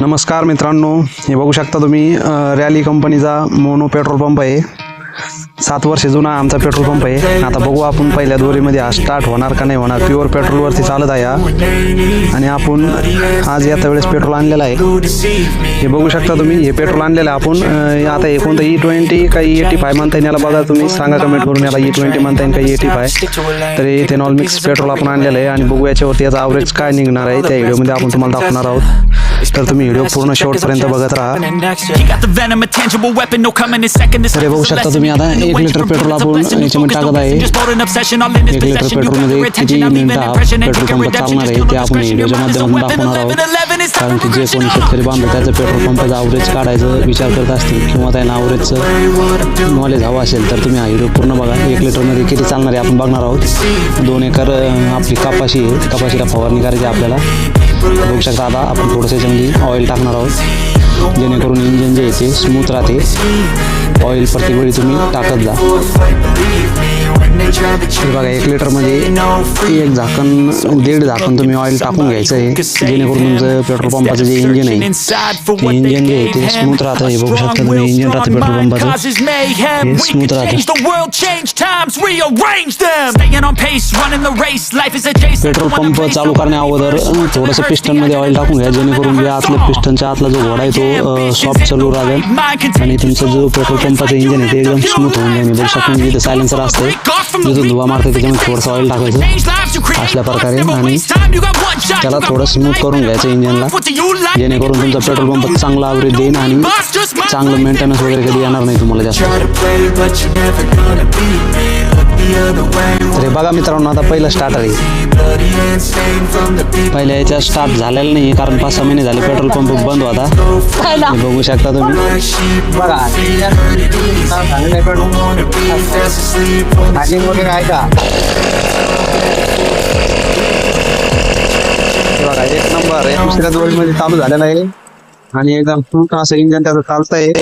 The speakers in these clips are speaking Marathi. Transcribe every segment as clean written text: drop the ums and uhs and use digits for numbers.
नमस्कार मित्रांनो, हे बघू शकता तुम्ही रॅली कंपनीचा मोनो पेट्रोल पंप आहे। 7 वर्ष जुना आमचा पेट्रोल पंप आहे। आता बघू आपण पहिल्या दोरीमध्ये हा स्टार्ट होणार का नाही होणार। प्युअर पेट्रोलवरती चालत आहे आणि आपण आज या वेळेस पेट्रोल आणलेलं आहे। हे बघू शकता तुम्ही, हे पेट्रोल आणलेलं आहे आपण। आता हे कोणतं E20 का E85 म्हणता येईल याला, बघा तुम्ही सांगा कमेंट करून, याला E20 म्हणता येईल का E85। तर इथेनॉल मिक्स पेट्रोल आपण आणलेलं आहे आणि बघू याच्यावरती याचा ॲव्हरेज काय निघणार आहे त्या व्हिडिओमध्ये आपण तुम्हाला दाखवणार आहोत। तर तुम्ही व्हिडिओ पूर्ण शेवटपर्यंत बघत राहा। तर बघू शकता तुम्ही, आता 1 लिटर पेट्रोल आपण याच्यामध्ये टाकत आहे। 1 लिटर पेट्रोलमध्ये किती मिनिटं पेट्रोल पंप चालणार आहे ते आपण व्हिडिओच्या माध्यमातून दाखवणार आहोत। कारण की जे कोणी शेतकरी बांधव त्याचं पेट्रोल पंपाचा ॲव्हरेज काढायचं विचार करत असतील किंवा त्यांना ॲव्हरेजचं नॉलेज हवं असेल तर तुम्ही हा व्हिडिओ पूर्ण बघा। 1 लिटरमध्ये किती चालणार आहे आपण बघणार आहोत। 2 एकर आपली कपाशी आहे, कपाशीला फवारणी करायची आपल्याला। बघू शकता आता आपण थोडंसं याच्यामध्ये ऑइल टाकणार आहोत जेणेकरून इंजिन जे आहे ते स्मूथ राहते। ऑइल प्रत्येक वेळी तुम्ही टाकत जा। बघा 1 लिटरमध्ये 1 झाकण 1.5 झाकण तुम्ही ऑइल टाकून घ्यायचं आहे जेणेकरून तुमचं पेट्रोल पंपाचं जे इंजिन आहे ते इंजिन जे आहे ते स्मूथ राहतं। हे बघू शकता तुम्ही, इंजिन राहतं पेट्रोल पंपाचं, हे स्मूथ राहतं। पेट्रोल पंप चालू करण्या अगोदर थोडंसं पिस्टनमध्ये ऑइल टाकून घ्या जेणेकरून जे आतलं पिस्टनच्या आतला जो घोडा आहे तो सॉफ्ट चालू राहील आणि तुमचं जो पेट्रोल पंपाचं इंजिन आहे ते एकदम स्मूथ होऊन जाईल। बघू शकता जिथे सायलेन्सर असते जिथून धुवा मारते त्याच्यामध्ये थोडंसं ऑइल टाकायचं अशा प्रकारे आणि त्याला थोडं स्मूथ करून घ्यायचं इंजिनला जेणेकरून तुमचा पेट्रोल पंप चांगला ॲव्हरेज देईन आणि चांगलं मेंटेनन्स वगैरे कधी येणार नाही तुम्हाला जास्त। तर बघा मित्रांनो, आता पहिलं स्टार्टर आहे। पहिल्या याच्या स्टार्ट झालेलं नाही कारण 5-6 महिने झाले पेट्रोल पंप बंद होता। बघू शकता तुम्ही, बघा वगैरे आहे का, बघा 1 नंबर आहे। दुसऱ्या दोरीमध्ये चालू झालेला आहे आणि एकदम स्मूथ असं इंजन त्याचं चालतंय।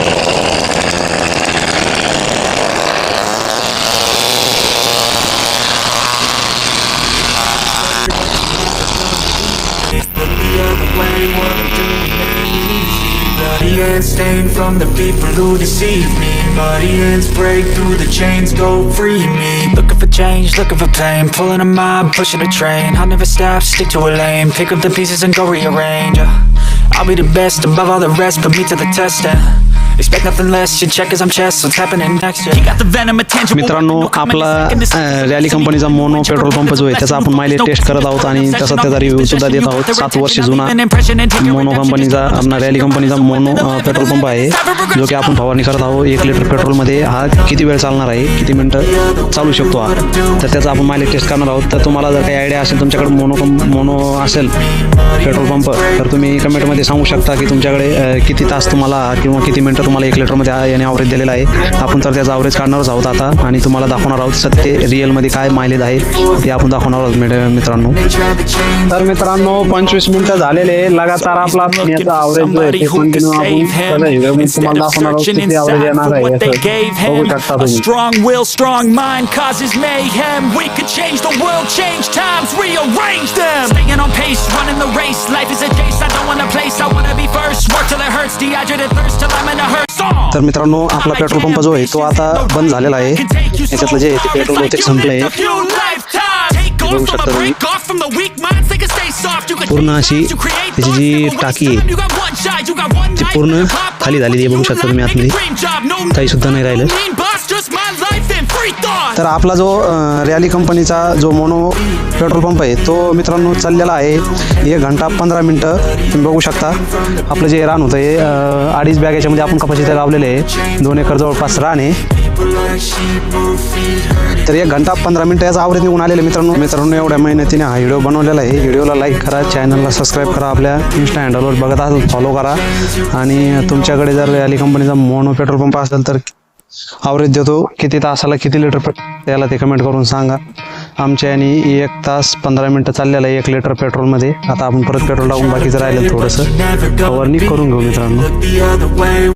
Body and stain from the people who deceive me. Body ends break through the chains, go free me. Looking for change, looking for pain, pulling a mob, pushing a train. I'll never stop, stick to a lane, pick up the pieces and go rearrange. I'll be the best above all the rest, put me to the test. Expect nothing less, you check as I'm chess, what's happening next? You got the venom attention. मित्रांनो, आपला रॅली कंपनीचा मोनो पेट्रोल पंप जो आहे त्याचा आपण मायलेज टेस्ट करत आहोत आणि त्याचा रिव्ह्यू सुद्धा देत आहोत। 7 वर्ष जुना मोनो कंपनीचा आपला रॅली कंपनीचा मोनो पेट्रोल पंप आहे जो की आपण फवारणी करत आहोत। 1 लिटर पेट्रोलमध्ये हा किती वेळ चालणार आहे, किती मिनिटं चालू शकतो हा, तर त्याचा आपण मायलेज टेस्ट करणार आहोत। तर तुम्हाला जर काही आयडिया असेल तुमच्याकडे मोनो असेल पेट्रोल पंप तर तुम्ही कमेंटमध्ये सांगू शकता की तुमच्याकडे किती तास तुम्हाला किंवा किती मिनिटं तुम्हाला 1 लिटरमध्ये याने ॲव्हरेज दिलेला आहे। आपण तर त्याचा ॲव्हरेज काढणारच आहोत आता आणि तुम्हाला दाखवणार आहोत सत्य रिअलमध्ये काय मायलेज आहे ते आपण दाखवणार आहोत मित्रांनो। तर मित्रांनो 25 मिनिटं झालेले लगातार आपला याचा ॲव्हरेज कंटिन्यू आपण तुम्हाला दाखवणार आहोत किती ॲव्हरेज येणार आहे। बघू शकता तुम्ही, strong will, strong mind causes mayhem. We could change the world, change times, rearrange them. Staying on pace, running the race. Life is a chase, I don't want a place. I want to be first. Work till it hurts, dehydrated thirst till I'm in a hurt. तर मित्रांनो, आपला पेट्रोल पंप जो आहे तो आता बंद झालेला आहे। याच्यातलं जे आहे ते पेट्रोल बहुतेक संपलंय। बघू शकता तुम्ही, पूर्ण अशी त्याची जी टाकी आहे ती पूर्ण खाली झालेली आहे। बघू शकता तुम्ही, आतमध्ये काही सुद्धा नाही राहिलं। तर आपला जो रॅली कंपनीचा जो मोनो पेट्रोल पंप आहे तो मित्रांनो चाललेला आहे 1 घंटा 15 मिनिटं। तुम्ही बघू शकता आपलं जे रान होतं हे 2.5 बॅग याच्यामध्ये आपण कपाशी लावलेले आहे। 2 एकर जवळपास रान आहे। तर 1 घंटा 15 मिनिटं याचा ॲव्हरेज निघून आलेले मित्रांनो एवढ्या मेहनतीने हा व्हिडिओ बनवलेला आहे। व्हिडिओला लाईक करा, चॅनलला सबस्क्राईब करा, आपल्या इन्स्टा हँडलवर बघत असाल फॉलो करा आणि तुमच्याकडे जर रॅली कंपनीचा मोनो पेट्रोल पंप असेल तर ॲव्हरेज देतो किती तासाला किती लिटर त्याला ते कमेंट करून सांगा। आमच्या याने 1 तास 15 मिनिटं चाललेलं आहे 1 लिटर पेट्रोलमध्ये। आता आपण परत पेट्रोल टाकून बाकीचं राहिलं थोडंसं फवारणी करून घेऊ मित्रांनो।